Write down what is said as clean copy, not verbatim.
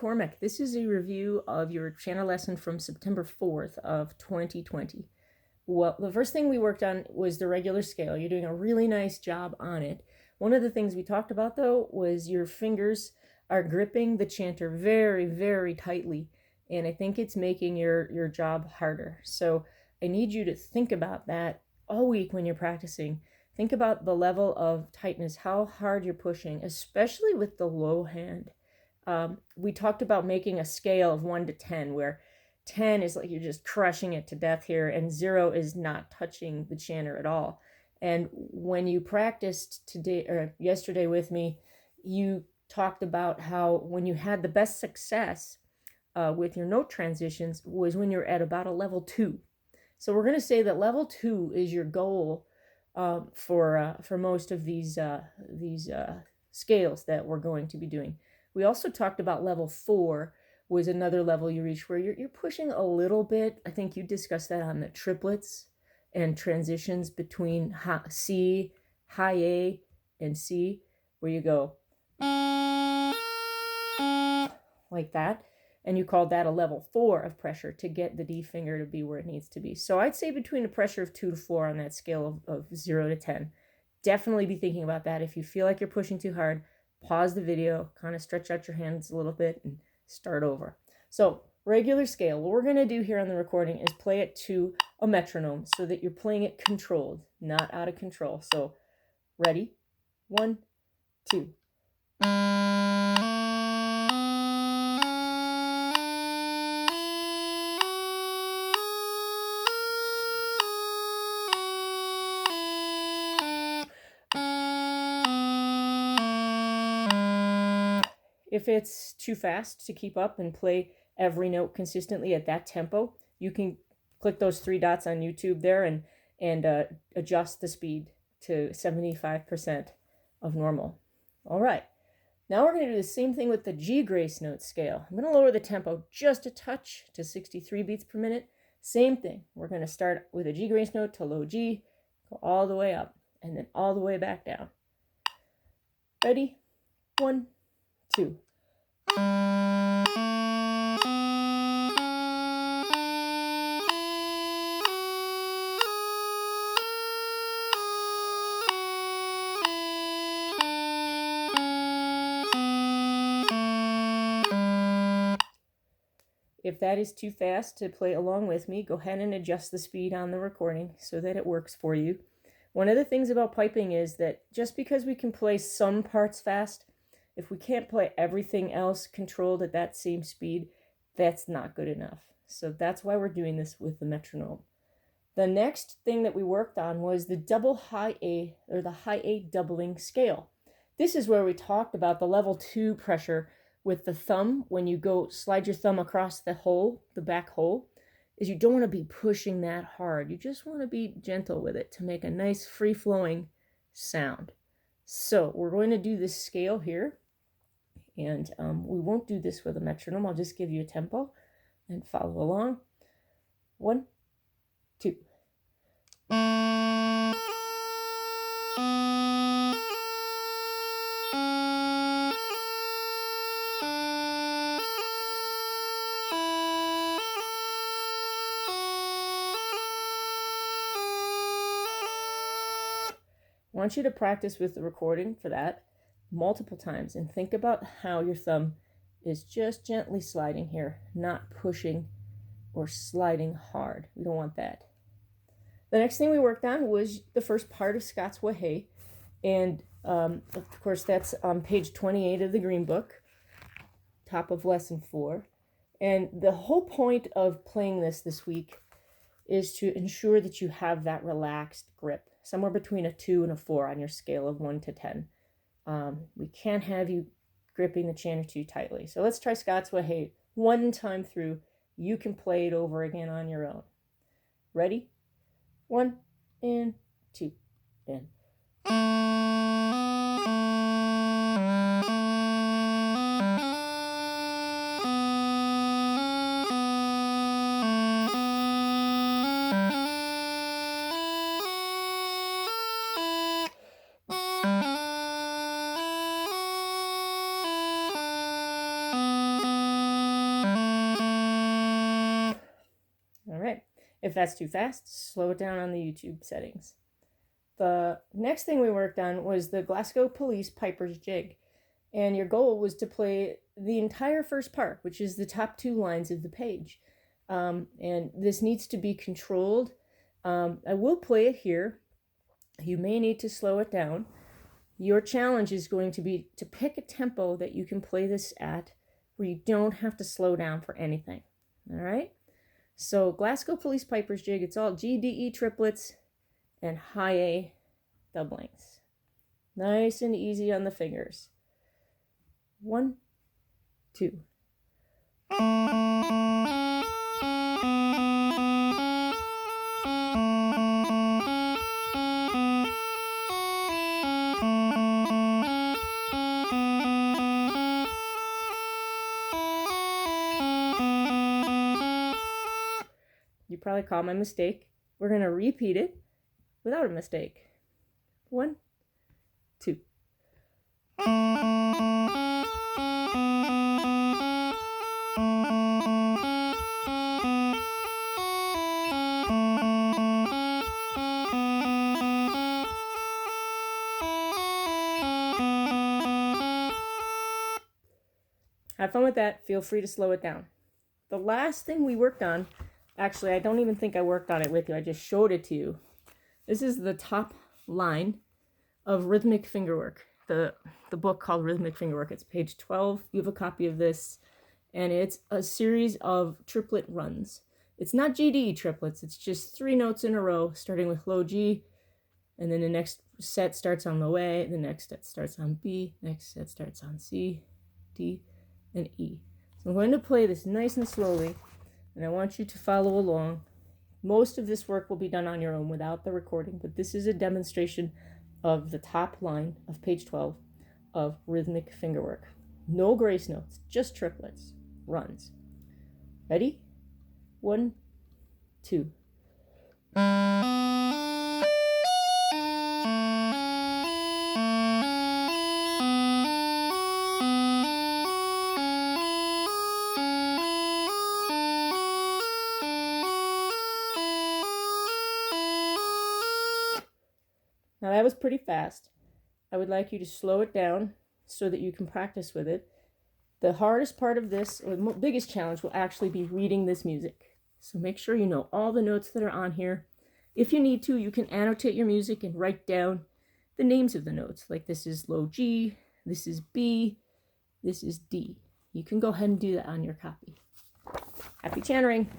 Cormac. This is a review of your Chanter lesson from September 4th of 2020. Well, the first thing we worked on was the regular scale. You're doing a really nice job on it. One of the things we talked about, though, was your fingers are gripping the chanter very, very tightly, and I think it's making your job harder. So I need you to think about that all week when you're practicing. Think about the level of tightness, how hard you're pushing, especially with the low hand. We talked about making a scale of 1 to 10, where 10 is like you're just crushing it to death here, and 0 is not touching the chanter at all. And when you practiced today or yesterday with me, you talked about how when you had the best success with your note transitions was when you're at about a level 2. So we're going to say that level 2 is your goal for most of these scales that we're going to be doing. We also talked about level 4 was another level you reach where you're pushing a little bit. I think you discussed that on the triplets and transitions between C, high A, and C, where you go like that. And you called that a level 4 of pressure to get the D finger to be where it needs to be. So I'd say between a pressure of 2 to 4 on that scale of 0 to 10. Definitely be thinking about that. If you feel like you're pushing too hard, pause the video, kind of stretch out your hands a little bit, and start over. So regular scale, what we're going to do here on the recording is play it to a metronome so that you're playing it controlled, not out of control. So ready? 1, 2. If it's too fast to keep up and play every note consistently at that tempo, you can click those 3 dots on YouTube there and adjust the speed to 75% of normal. All right, now we're going to do the same thing with the G grace note scale. I'm going to lower the tempo just a touch to 63 beats per minute. Same thing. We're going to start with a G grace note to low G, go all the way up, and then all the way back down. Ready? 1, 2. If that is too fast to play along with me, go ahead and adjust the speed on the recording so that it works for you. One of the things about piping is that just because we can play some parts fast, if we can't play everything else controlled at that same speed, that's not good enough. So that's why we're doing this with the metronome. The next thing that we worked on was the double high A, or the high A doubling scale. This is where we talked about the level 2 pressure with the thumb. When you go slide your thumb across the hole, the back hole, is you don't want to be pushing that hard. You just want to be gentle with it to make a nice free-flowing sound. So we're going to do this scale here, and we won't do this with a metronome. I'll just give you a tempo and follow along. 1, 2. I want you to practice with the recording for that multiple times and think about how your thumb is just gently sliding here, not pushing or sliding hard. We don't want that. The next thing we worked on was the first part of Scots Wha Hae, and of course that's on page 28 of the Green Book, top of lesson 4. And the whole point of playing this week is to ensure that you have that relaxed grip, somewhere between a 2 and a 4 on your scale of 1 to 10. We can't have you gripping the chanter too tightly. So let's try Scots Wha Hae one time through. You can play it over again on your own. Ready? 1 and 2 and. If that's too fast, slow it down on the YouTube settings. The next thing we worked on was the Glasgow Police Piper's Jig. And your goal was to play the entire first part, which is the top 2 lines of the page. And this needs to be controlled. I will play it here. You may need to slow it down. Your challenge is going to be to pick a tempo that you can play this at where you don't have to slow down for anything. All right? So Glasgow Police Piper's Jig, it's all G, D, E triplets and high A doublings. Nice and easy on the fingers. 1, 2. You probably caught my mistake. We're going to repeat it without a mistake. 1, 2. Have fun with that. Feel free to slow it down. The last thing we worked on, actually, I don't even think I worked on it with you. I just showed it to you. This is the top line of Rhythmic Fingerwork, the book called Rhythmic Fingerwork. It's page 12. You have a copy of this, and it's a series of triplet runs. It's not GDE triplets. It's just 3 notes in a row, starting with low G, and then the next set starts on low A, the next set starts on B, next set starts on C, D, and E. So I'm going to play this nice and slowly, and I want you to follow along. Most of this work will be done on your own without the recording, but this is a demonstration of the top line of page 12 of Rhythmic Fingerwork. No grace notes, just triplets, runs. Ready? 1, 2. Now that was pretty fast. I would like you to slow it down so that you can practice with it. The hardest part of this, or the biggest challenge, will actually be reading this music. So make sure you know all the notes that are on here. If you need to, you can annotate your music and write down the names of the notes. Like this is low G, this is B, this is D. You can go ahead and do that on your copy. Happy chantering!